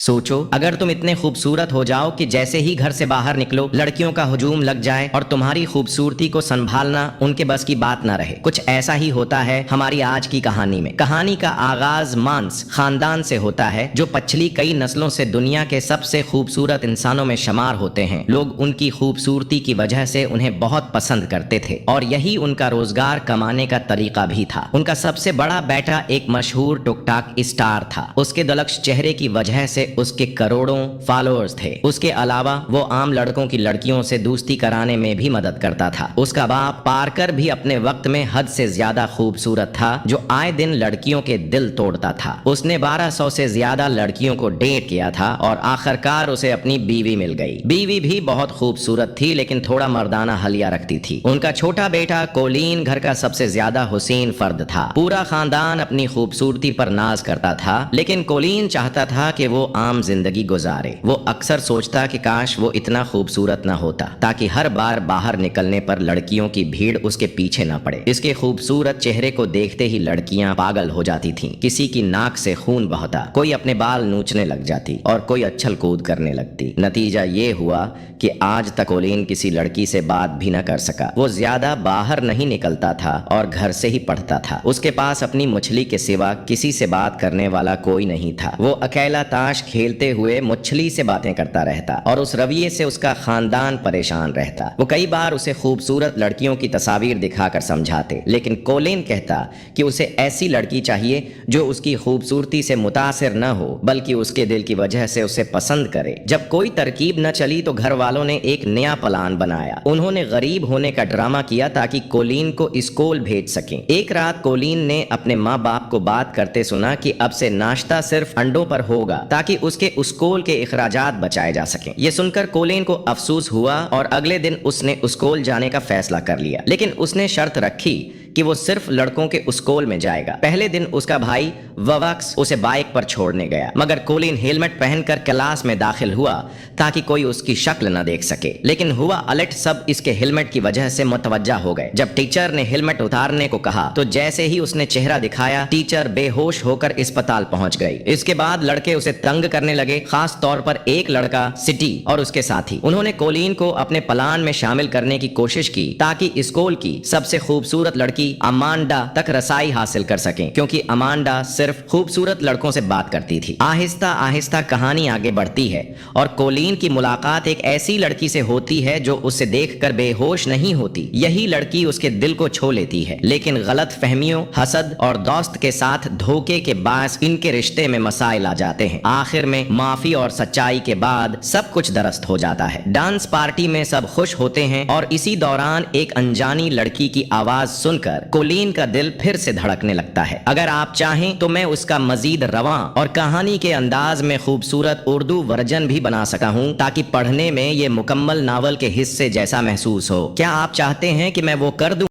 सोचो अगर तुम इतने खूबसूरत हो जाओ कि जैसे ही घर से बाहर निकलो लड़कियों का हुजूम लग जाए और तुम्हारी खूबसूरती को संभालना उनके बस की बात ना रहे। कुछ ऐसा ही होता है हमारी आज की कहानी में। कहानी का आगाज मांस खानदान से होता है जो पिछली कई नस्लों से दुनिया के सबसे खूबसूरत इंसानों में शुमार होते हैं। लोग उनकी खूबसूरती की वजह से उन्हें बहुत पसंद करते थे और यही उनका रोजगार कमाने का तरीका भी था। उनका सबसे बड़ा बेटा एक मशहूर टुकटाक स्टार था। उसके दलक्ष चेहरे की वजह से उसके करोड़ों फॉलोअर्स थे। उसके अलावा वो आम लड़कों की लड़कियों से दोस्ती कराने में भी मदद करता था। उसका बाप पार्कर भी अपने वक्त में हद से ज्यादा खूबसूरत था जो आए दिन लड़कियों के दिल तोड़ता था। उसने 1200 से ज्यादा लड़कियों को डेट किया था और आखिरकार उसे अपनी बीवी मिल गई। बीवी भी बहुत खूबसूरत थी लेकिन थोड़ा मर्दाना हलिया रखती थी। उनका छोटा बेटा कोलिन घर का सबसे ज्यादा हुसैन फर्द था। पूरा खानदान अपनी खूबसूरती पर नाज करता था लेकिन कोलिन चाहता था कि वो आम जिंदगी गुजारे। वो अक्सर सोचता कि काश वो इतना खूबसूरत ना होता ताकि हर बार बाहर निकलने पर लड़कियों की भीड़ उसके पीछे ना पड़े। इसके खूबसूरत चेहरे को देखते ही लड़कियां पागल हो जाती थीं। किसी की नाक से खून बहता, कोई अपने बाल नोचने लग जाती और कोई अच्छल कूद करने लगती। नतीजा ये हुआ कि आज तक कोलिन किसी लड़की से बात भी न कर सका। वो ज्यादा बाहर नहीं निकलता था और घर से ही पढ़ता था। उसके पास अपनी मछली के सिवा किसी से बात करने वाला कोई नहीं था। वो अकेला ताश खेलते हुए मछली से बातें करता रहता और उस रवैये से उसका खानदान परेशान रहता। वो कई बार उसे खूबसूरत लड़कियों की तस्वीर दिखाकर समझाते लेकिन कोलिन कहता कि उसे ऐसी लड़की चाहिए जो उसकी खूबसूरती से मुतासिर न हो बल्कि उसके दिल की वजह से उसे पसंद करे। जब कोई तरकीब न चली तो घर वालों ने एक नया प्लान बनाया। उन्होंने गरीब होने का ड्रामा किया ताकि कोलिन को स्कूल भेज सकें। एक रात कोलिन ने अपने माँ बाप को बात करते सुना कि अब से नाश्ता सिर्फ अंडों पर होगा ताकि उसके स्कूल के अखराजात बचाए जा सकें। ये सुनकर कोलिन को अफसोस हुआ और अगले दिन उसने स्कूल जाने का फैसला कर लिया लेकिन उसने शर्त रखी कि वो सिर्फ लड़कों के स्कूल में जाएगा। पहले दिन उसका भाई ववक्स उसे बाइक पर छोड़ने गया मगर कोलिन हेलमेट पहनकर क्लास में दाखिल हुआ ताकि कोई उसकी शक्ल न देख सके। लेकिन हुआ अलट, सब इसके हेलमेट की वजह से मुतवज्जा हो गए। जब टीचर ने हेलमेट उतारने को कहा तो जैसे ही उसने चेहरा दिखाया टीचर बेहोश होकर अस्पताल पहुंच गई। इसके बाद लड़के उसे तंग करने लगे, खास तौर पर एक लड़का सिटी और उसके साथी। उन्होंने कोलिन को अपने प्लान में शामिल करने की कोशिश की ताकि स्कूल की सबसे खूबसूरत लड़की अमांडा तक रसाई हासिल कर सकें क्योंकि अमांडा सिर्फ खूबसूरत लड़कों से बात करती थी। आहिस्ता आहिस्ता कहानी आगे बढ़ती है और कोलिन की मुलाकात एक ऐसी लड़की से होती है जो उसे देखकर बेहोश नहीं होती। यही लड़की उसके दिल को छू लेती है लेकिन गलत फहमियों, हसद और दोस्त के साथ धोखे के बायस इनके रिश्ते में मसाइल आ जाते हैं। आखिर में माफी और सच्चाई के बाद सब कुछ दुरुस्त हो जाता है। डांस पार्टी में सब खुश होते हैं और इसी दौरान एक अनजानी लड़की की आवाज सुनकर कोलिन का दिल फिर से धड़कने लगता है। अगर आप चाहें तो मैं उसका मजीद रवां और कहानी के अंदाज में खूबसूरत उर्दू वर्जन भी बना सका हूं ताकि पढ़ने में ये मुकम्मल नावल के हिस्से जैसा महसूस हो। क्या आप चाहते हैं कि मैं वो कर दूं?